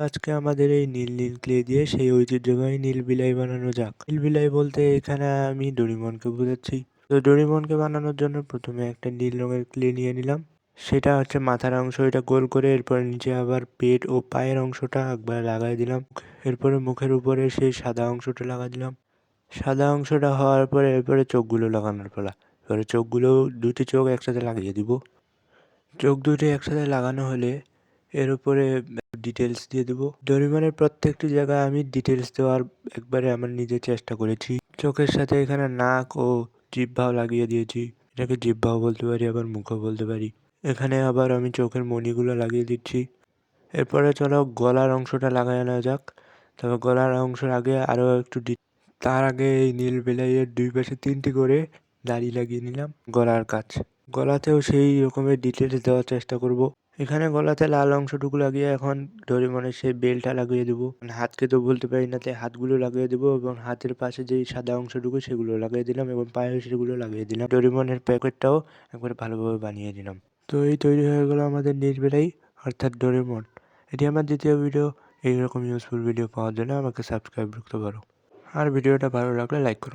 আজকে আমাদের এই নীল নীল ক্লে দিয়ে সেই ঐতিহ্যবাহী নীল বিলাই বানানো যাক। নীল বিলাই বলতে এখানে আমি ডোরেমনকে বোঝাচ্ছি। তো ডোরেমনকে বানানোর জন্য প্রথমে একটা নীল রঙের ক্লে নিয়ে নিলাম। সেটা হচ্ছে মাথার অংশ, এটা গোল করে এরপর নিচে আবার পেট ও পায়ের অংশটা একবার লাগাই দিলাম। এরপরে মুখের উপরে সেই সাদা অংশটা লাগাই দিলাম। সাদা অংশটা হওয়ার পরে এরপরে চোখগুলো লাগানোর পালা। এবারে চোখগুলো দুটি চোখ একসাথে লাগিয়ে দিব। চোখ দুটি একসাথে লাগানো হলে এর উপরে ডিটেলস দিয়ে দেবো। ডোরেমনের প্রত্যেকটি জায়গায় আমি ডিটেলস দেওয়ার একবারে আমার নিজের চেষ্টা করেছি। চোখের সাথে এখানে নাক ও জিহ্বাও লাগিয়ে দিয়েছি। এটাকে জিহ্বাও বলতে পারি, আবার মুখও বলতে পারি। এখানে আবার আমি চোখের মণিগুলো লাগিয়ে দিচ্ছি। এরপরে চলো গলার অংশটা লাগাই আনা যাক। তবে গলার অংশের আগে আরও একটু তার আগে এই নীল বেলাইয়ের দুই পাশে 3টি করে দাড়ি লাগিয়ে নিলাম গলার কাছ। গলাতেও সেই রকমের ডিটেলস দেওয়ার চেষ্টা করব। এখানে গলাতে লাল অংশটুকু লাগিয়ে এখন ডোরেমনের সেই বেলটা লাগিয়ে দেবো। হাতকে তো বলতে পারি না, তাই হাতগুলো লাগিয়ে দেবো এবং হাতের পাশে যেই সাদা অংশটুকু সেগুলো লাগিয়ে দিলাম এবং পায়ে সেগুলো লাগিয়ে দিলাম। ডোরেমনের প্যাকেটটাও একবার ভালোভাবে বানিয়ে দিলাম। তো এই তৈরি হয়ে গেল আমাদের নীল বেলাই অর্থাৎ ডোরেমন। এটি আমার দ্বিতীয় ভিডিও। এইরকম ইউজফুল ভিডিও পাওয়ার জন্য আমাকে সাবস্ক্রাইব করতে পারো। আর ভিডিওটা ভালো লাগলে লাইক করো।